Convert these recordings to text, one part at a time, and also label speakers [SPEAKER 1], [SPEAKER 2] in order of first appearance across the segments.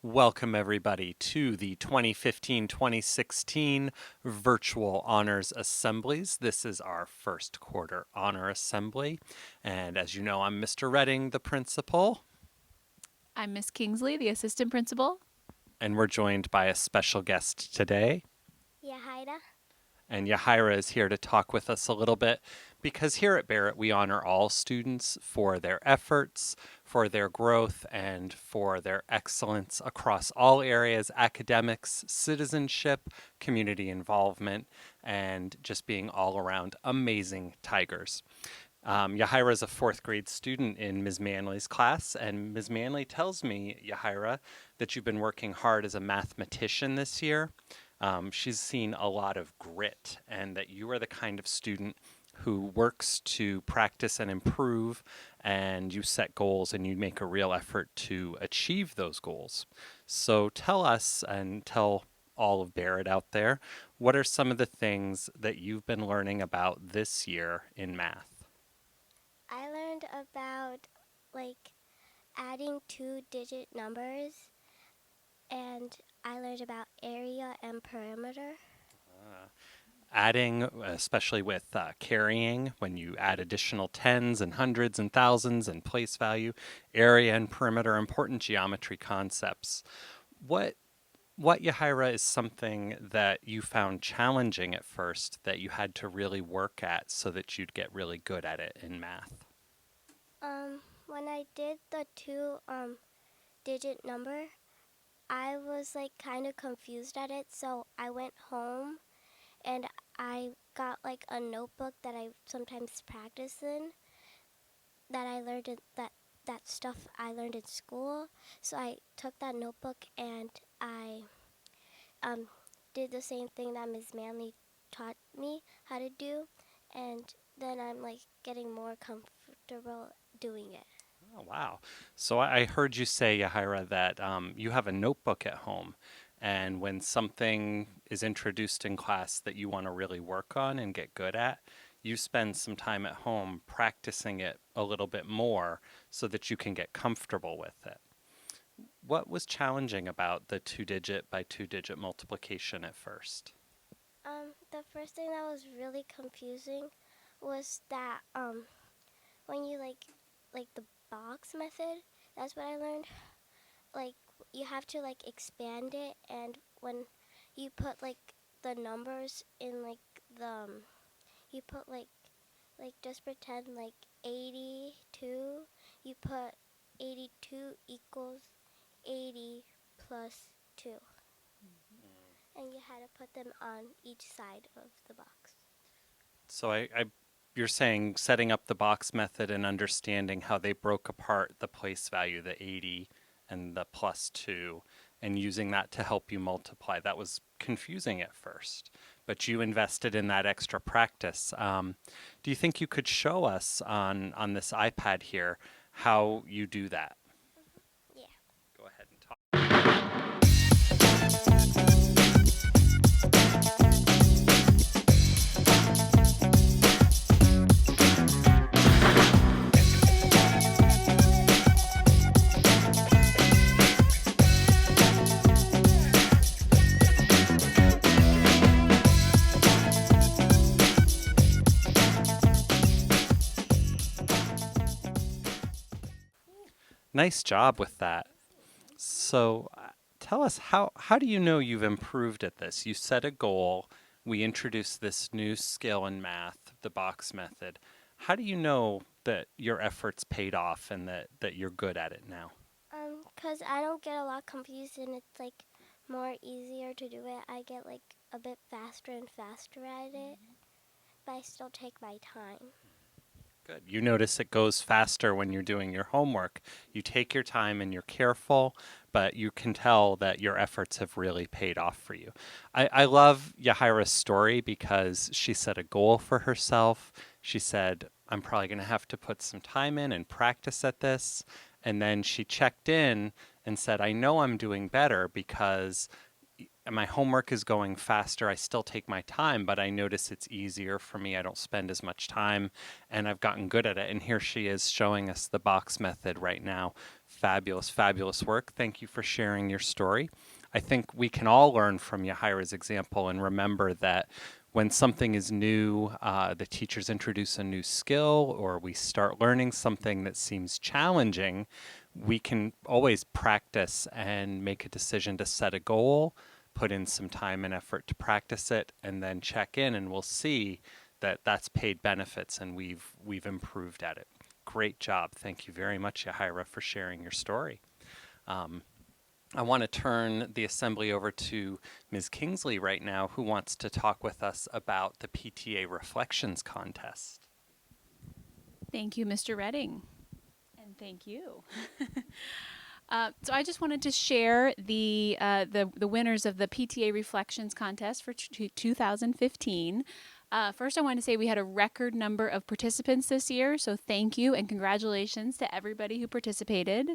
[SPEAKER 1] Welcome, everybody, to the 2015-2016 Virtual Honors Assemblies. This is our first quarter honor assembly. And as you know, I'm Mr. Redding, the principal,
[SPEAKER 2] I'm Miss Kingsley, the assistant principal.
[SPEAKER 1] and we're joined by a special guest today.
[SPEAKER 3] Yahida.
[SPEAKER 1] And Yahira is here to talk with us a little bit because here at Barrett, we honor all students for their efforts, for their growth, and for their excellence across all areas academics, citizenship, community involvement, and just being all around amazing Tigers. Yahira is a fourth grade student in Ms. Manley's class, and Ms. Manley tells me, Yahira, that you've been working hard as a mathematician this year. She's seen a lot of grit, and that you are the kind of student who works to practice and improve, and you set goals and you make a real effort to achieve those goals. So tell us and tell all of Barrett out there, what are some of the things that you've been learning about this year in math?
[SPEAKER 3] I learned about like adding two-digit numbers, and I learned about area and perimeter.
[SPEAKER 1] Adding, especially with carrying, when you add additional tens and hundreds and thousands and place value, area and perimeter, important geometry concepts. What what Yahira is something that you found challenging at first that you had to really work at so that you'd get really good at it in math?
[SPEAKER 3] When I did the two digit number, I was like kind of confused at it, so I went home and I got like a notebook that I sometimes practice in that I learned in, that stuff I learned in school. So I took that notebook and I um, did the same thing that Ms. Manley taught me how to do, and then I'm like getting more comfortable doing it.
[SPEAKER 1] Oh, wow. So I heard you say, Yahira, that you have a notebook at home. And when something is introduced in class that you want to really work on and get good at, you spend some time at home practicing it a little bit more so that you can get comfortable with it. What was challenging about the two digit by two digit multiplication at first?
[SPEAKER 3] The first thing that was really confusing was that when you like the box method, that's what I learned. Like you have to like expand it, and when you put like the numbers in like the you put like just pretend like 82, you put 82 equals 80 plus 2, and you had to put them on each side of the box.
[SPEAKER 1] So you're saying setting up the box method and understanding how they broke apart the place value, the 80 and the plus 2, and using that to help you multiply. That was confusing at first, but you invested in that extra practice. Do you think you could show us on this iPad here how you do that?
[SPEAKER 3] Yeah.
[SPEAKER 1] Go ahead and talk. Nice job with that. So tell us how do you know you've improved at this? You set a goal. We introduced this new skill in math, the box method. How do you know that your efforts paid off and that you're good at it now?
[SPEAKER 3] Cause I don't get a lot confused, and it's like more easier to do it. I get like a bit faster and faster at it, but I still take my time.
[SPEAKER 1] Good. You notice it goes faster when you're doing your homework. You take your time and you're careful, but you can tell that your efforts have really paid off for you. I love Yahira's story because she set a goal for herself. She said, I'm probably going to have to put some time in and practice at this. And then she checked in and said, I know I'm doing better because my homework is going faster. I still take my time, but I notice it's easier for me. I don't spend as much time, and I've gotten good at it. And here she is showing us the box method right now. Fabulous, fabulous work. Thank you for sharing your story. I think we can all learn from Yahira's example and remember that when something is new, the teachers introduce a new skill, or we start learning something that seems challenging, we can always practice and make a decision to set a goal, put in some time and effort to practice it, and then check in, and we'll see that that's paid benefits and we've improved at it. Great job. Thank you very much, Yahira, for sharing your story. I want to turn the assembly over to Ms. Kingsley right now, who wants to talk with us about the PTA Reflections Contest.
[SPEAKER 2] Thank you, Mr. Redding. And thank you. So I just wanted to share the winners of the PTA Reflections Contest for 2015. First, I want to say we had a record number of participants this year, so thank you and congratulations to everybody who participated.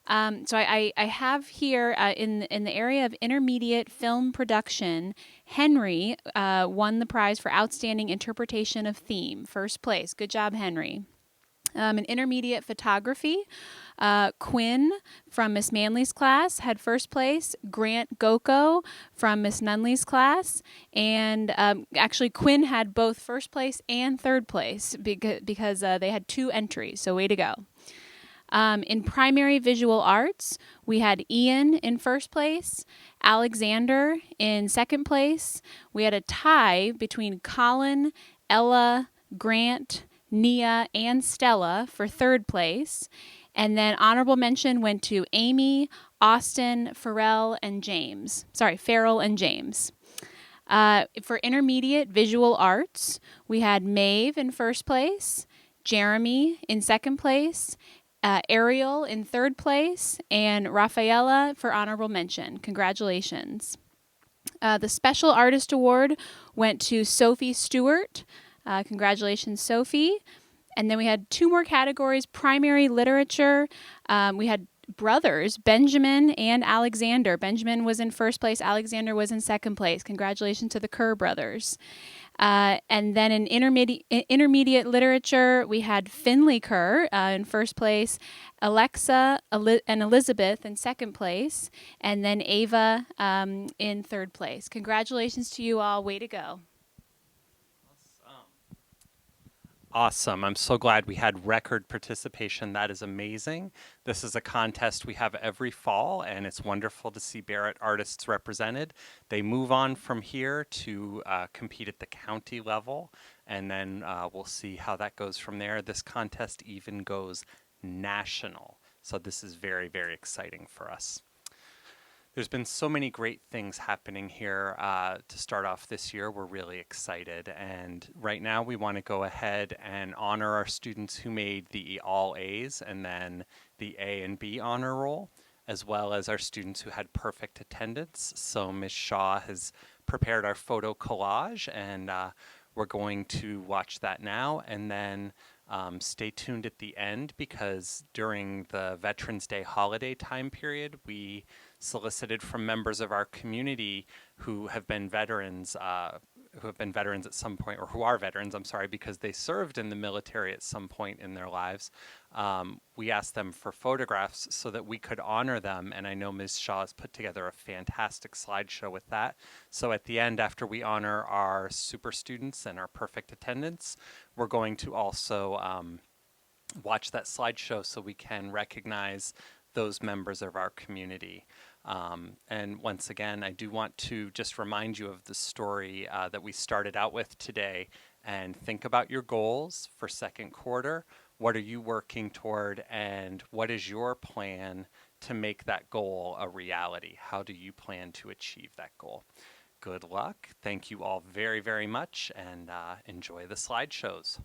[SPEAKER 2] So I have here in the area of intermediate film production, Henry won the prize for outstanding interpretation of theme, first place. Good job, Henry. In intermediate photography, Quinn from Miss Manley's class had first place. Grant Goko from Miss Nunley's class, and actually Quinn had both first place and third place because they had 2 entries. So way to go. In primary visual arts, we had Ian in first place, Alexander in second place. We had a tie between Colin, Ella, Grant, Nia, and Stella for third place. And then honorable mention went to Amy, Austin, Farrell, and James. Farrell and James. For intermediate visual arts, we had Maeve in first place, Jeremy in second place, Ariel in third place, and Rafaela for honorable mention. Congratulations. The Special Artist Award went to Sophie Stewart. Congratulations, Sophie. And then we had 2 more categories. Primary literature. We had brothers, Benjamin and Alexander. Benjamin was in first place. Alexander was in second place. Congratulations to the Kerr brothers. And then in intermediate literature, we had Finley Kerr in first place, Alexa and Elizabeth in second place, and then Ava in third place. Congratulations to you all. Way to go.
[SPEAKER 1] Awesome. I'm so glad we had record participation. That is amazing. This is a contest we have every fall, and it's wonderful to see Barrett artists represented. They move on from here to compete at the county level, and then we'll see how that goes from there. This contest even goes national. So this is very, very exciting for us. There's been so many great things happening here to start off this year. We're really excited. And right now we want to go ahead and honor our students who made the all A's and then the A and B honor roll, as well as our students who had perfect attendance. So Ms. Shaw has prepared our photo collage, and we're going to watch that now. And then stay tuned at the end, because during the Veterans Day holiday time period, we solicited from members of our community who have been veterans at some point, or who are veterans, I'm sorry, because they served in the military at some point in their lives. We asked them for photographs so that we could honor them, and I know Ms. Shaw has put together a fantastic slideshow with that. So at the end, after we honor our super students and our perfect attendance, we're going to also watch that slideshow so we can recognize those members of our community. And once again, I do want to just remind you of the story that we started out with today, and think about your goals for second quarter. What are you working toward, and what is your plan to make that goal a reality? How do you plan to achieve that goal? Good luck. Thank you all very, very much, and enjoy the slideshows.